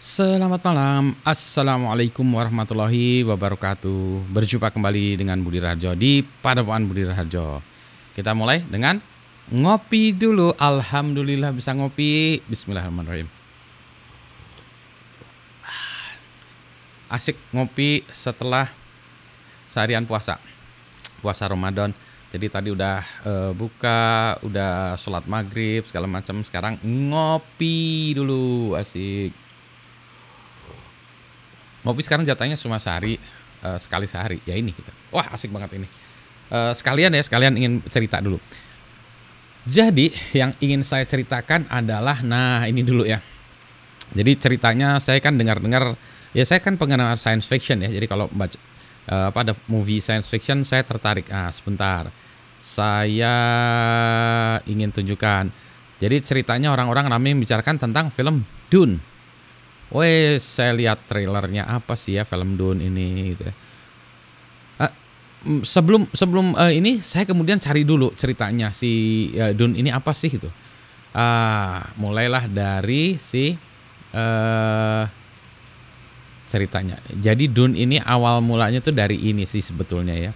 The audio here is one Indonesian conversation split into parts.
Selamat malam, Assalamualaikum warahmatullahi wabarakatuh. Berjumpa kembali dengan Budi Raharjo di Padepokan Budi Raharjo. Kita mulai dengan ngopi dulu. Alhamdulillah bisa ngopi. Bismillahirrahmanirrahim. Asik ngopi setelah seharian puasa. Puasa Ramadan. Jadi tadi udah buka, udah sholat maghrib segala macam. Sekarang ngopi dulu, asik. Ngopi sekarang jatahnya cuma sehari, sekali sehari. Ya ini gitu. Wah asik banget ini. Sekalian ingin cerita dulu. Jadi yang ingin saya ceritakan adalah, nah ini dulu ya. Jadi ceritanya saya kan dengar-dengar, ya saya kan penggemar science fiction ya. Jadi kalau baca pada movie science fiction saya tertarik. Sebentar. Saya ingin tunjukkan. Jadi ceritanya orang-orang ramai membicarakan tentang film Dune. Wes, saya lihat trailernya apa sih ya film Dune ini gitu ya. Sebelum ini saya kemudian cari dulu ceritanya si Dune ini apa sih gitu. Mulailah dari si ceritanya. Jadi Dune ini awal mulanya tuh dari ini sih sebetulnya ya.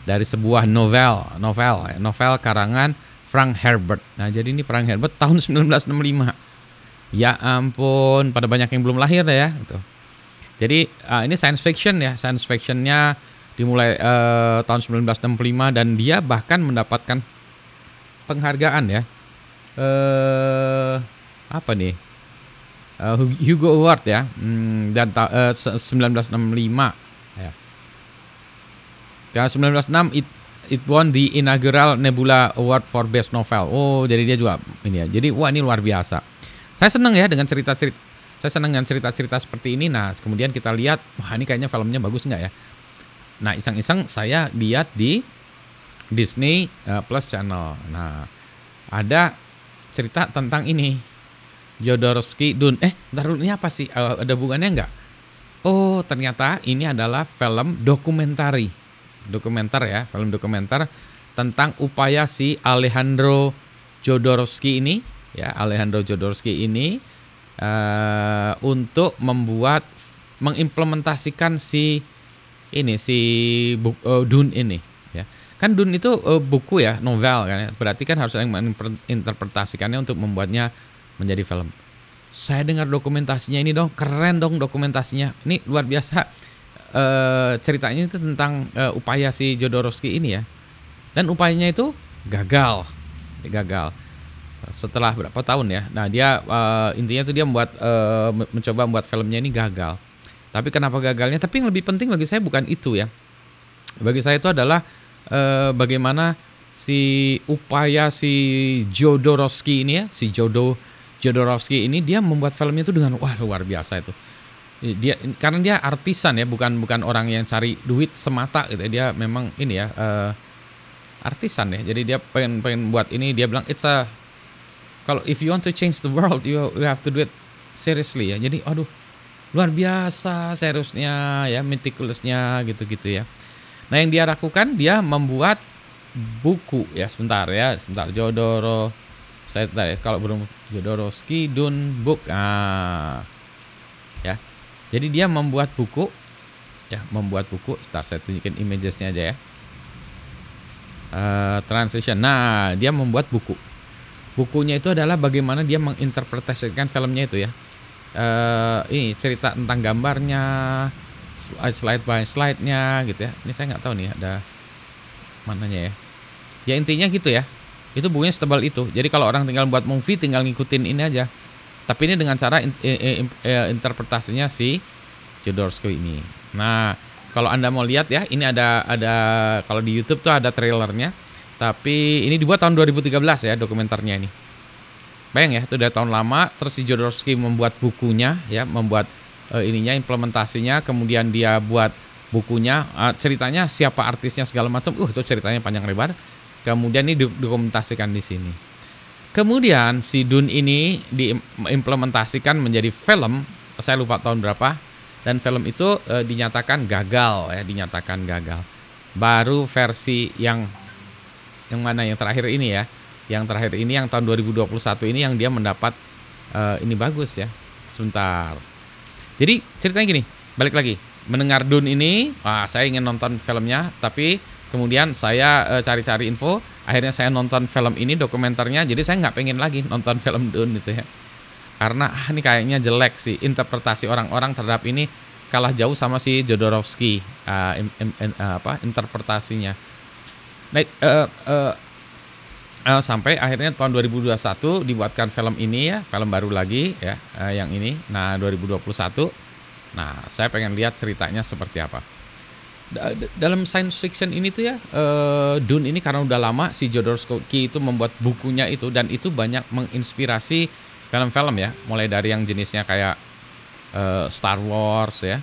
Dari sebuah novel karangan Frank Herbert. Nah, jadi ini Frank Herbert tahun 1965. Ya ampun, pada banyak yang belum lahir ya gitu. Jadi ini science fiction ya, science fictionnya dimulai tahun 1965 dan dia bahkan mendapatkan penghargaan ya. Apa nih? Hugo Award ya, dan 1965 ya. Tahun 1906 it won the inaugural Nebula Award for Best Novel. Oh, jadi dia juga ini ya. Jadi wah ini luar biasa. Saya senang ya dengan cerita-cerita. Saya senang dengan cerita-cerita seperti ini. Nah, kemudian kita lihat, wah ini kayaknya filmnya bagus nggak ya? Nah, iseng-iseng saya lihat di Disney Plus Channel. Nah, ada cerita tentang ini, Jodorowsky Dune. Bentar dulu, ini apa sih? Ada hubungannya nggak? Oh, ternyata ini adalah film dokumenter ya, film dokumenter tentang upaya si Alejandro Jodorowsky ini. Ya, Alejandro Jodorowsky ini untuk mengimplementasikan si Dune ini ya. Kan Dune itu buku ya, novel kan ya. Berarti kan harus ada yang menginterpretasikannya untuk membuatnya menjadi film. Saya dengar dokumentasinya ini dong, keren dong dokumentasinya. Ini luar biasa. Ceritanya itu tentang upaya si Jodorowsky ini ya. Dan upayanya itu gagal. Setelah berapa tahun ya. Nah, dia intinya tuh dia mencoba membuat filmnya ini gagal. Tapi kenapa gagalnya? Tapi yang lebih penting bagi saya bukan itu ya. Bagi saya itu adalah bagaimana upaya si Jodorowsky ini ya, Jodorowsky ini dia membuat filmnya itu dengan luar biasa itu. Karena dia artisan ya, bukan orang yang cari duit semata gitu. Dia memang ini ya, artisan ya. Jadi dia pengen buat ini, dia bilang kalau if you want to change the world, you have to do it seriously ya. Jadi luar biasa seriusnya ya, meticulousnya gitu-gitu ya. Nah, yang dia lakukan, dia membuat buku ya. Sebentar kalau belum Jodorowsky Dune book. Ya. Jadi dia membuat buku. Sebentar saya tunjukin imagesnya aja ya. Translation. Nah, dia membuat buku. Bukunya itu adalah bagaimana dia menginterpretasikan filmnya itu ya. Ini cerita tentang gambarnya, slide by slide-nya gitu ya. Ini saya nggak tahu nih ada mananya ya. Ya intinya gitu ya. Itu bukunya setebal itu. Jadi kalau orang tinggal buat movie, tinggal ngikutin ini aja. Tapi ini dengan cara interpretasinya si Jodorowsky ini. Nah, kalau Anda mau lihat ya, ini ada kalau di YouTube tuh ada trailernya. Tapi ini dibuat tahun 2013 ya dokumenternya ini. Bayang ya, itu udah tahun lama. Terus si Jodorowsky membuat bukunya ya, membuat implementasinya. Kemudian dia buat bukunya, ceritanya siapa artisnya segala macam. Itu ceritanya panjang lebar. Kemudian ini dokumentasikan di sini. Kemudian si Dune ini diimplementasikan menjadi film. Saya lupa tahun berapa. Dan film itu dinyatakan gagal. Baru versi yang mana yang terakhir ini ya. Yang terakhir ini yang tahun 2021 ini yang dia mendapat ini bagus ya. Sebentar. Jadi ceritanya gini, balik lagi. Mendengar Dune ini, saya ingin nonton filmnya, tapi kemudian saya cari-cari info, akhirnya saya nonton film ini dokumenternya, jadi saya nggak pengen lagi nonton film Dune itu ya. Karena ini kayaknya jelek sih, interpretasi orang-orang terhadap ini kalah jauh sama si Jodorowsky, interpretasinya. Nah, sampai akhirnya tahun 2021 dibuatkan film ini ya, film baru lagi ya, yang ini. Nah, 2021. Nah, saya pengen lihat ceritanya seperti apa. Dalam science fiction ini tuh ya, Dune ini karena udah lama si Jodorowsky itu membuat bukunya itu, dan itu banyak menginspirasi film-film ya, mulai dari yang jenisnya kayak Star Wars ya,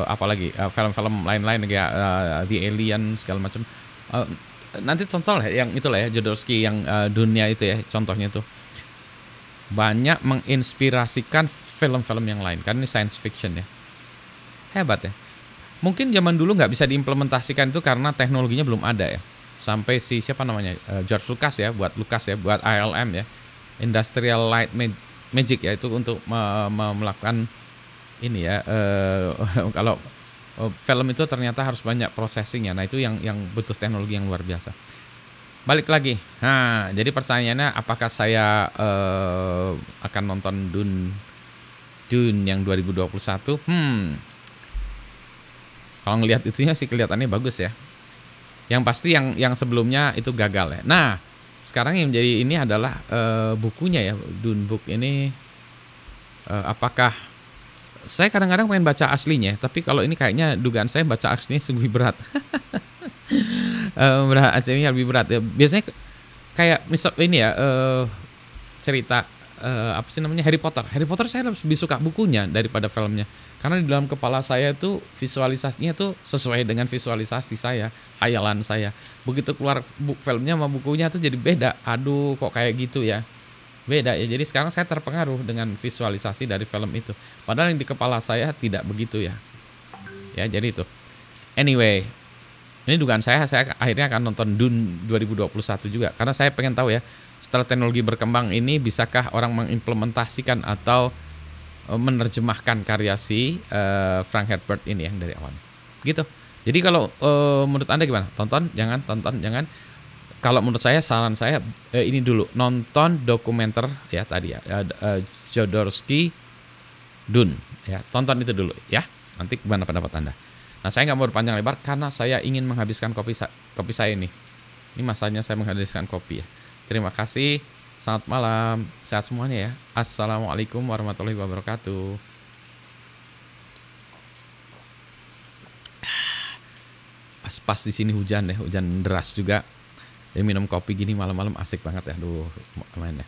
apalagi film-film lain-lain kayak The Alien segala macam. Nanti tonton lah yang itulah ya, Jodorowsky yang dunia itu ya, contohnya itu banyak menginspirasikan film-film yang lain, kan ini science fiction ya, hebat ya. Mungkin zaman dulu nggak bisa diimplementasikan itu karena teknologinya belum ada ya, sampai si siapa namanya, George Lucas ya, buat ILM ya, Industrial Light Magic ya, itu untuk melakukan ini ya, kalau film itu ternyata harus banyak processing ya. Nah, itu yang butuh teknologi yang luar biasa. Balik lagi. Nah, jadi pertanyaannya apakah saya akan nonton Dune yang 2021? Kalau ngelihat itunya sih kelihatannya bagus ya. Yang pasti yang sebelumnya itu gagal ya. Nah, sekarang yang menjadi ini adalah bukunya ya, Dune book ini, apakah saya kadang-kadang pengen baca aslinya, tapi kalau ini kayaknya dugaan saya baca aslinya lebih berat. Berat, aslinya lebih berat ya. Biasanya kayak misal ini ya, cerita apa sih namanya, Harry Potter. Harry Potter saya lebih suka bukunya daripada filmnya. Karena di dalam kepala saya tuh visualisasinya tuh sesuai dengan visualisasi saya, khayalan saya. Begitu keluar filmnya sama bukunya tuh jadi beda. Aduh, kok kayak gitu ya. Beda ya. Jadi sekarang saya terpengaruh dengan visualisasi dari film itu. Padahal yang di kepala saya tidak begitu ya. Ya, jadi itu. Anyway, ini dugaan saya akhirnya akan nonton Dune 2021 juga. Karena saya pengen tahu ya, setelah teknologi berkembang ini bisakah orang mengimplementasikan atau menerjemahkan karya si Frank Herbert ini yang dari awal. Gitu. Jadi kalau menurut Anda gimana? Tonton, jangan. Kalau menurut saya, saran saya ini dulu, nonton dokumenter ya tadi ya, Jodorowsky Dune ya, tonton itu dulu ya. Nanti gimana pendapat Anda? Nah, saya nggak mau berpanjang lebar karena saya ingin menghabiskan kopi saya ini. Ini masanya saya menghabiskan kopi ya. Terima kasih. Selamat malam, sehat semuanya ya. Assalamualaikum warahmatullahi wabarakatuh. Pas di sini hujan deh, hujan deras juga. Jadi minum kopi gini malam-malam asik banget ya. Aduh, main ya.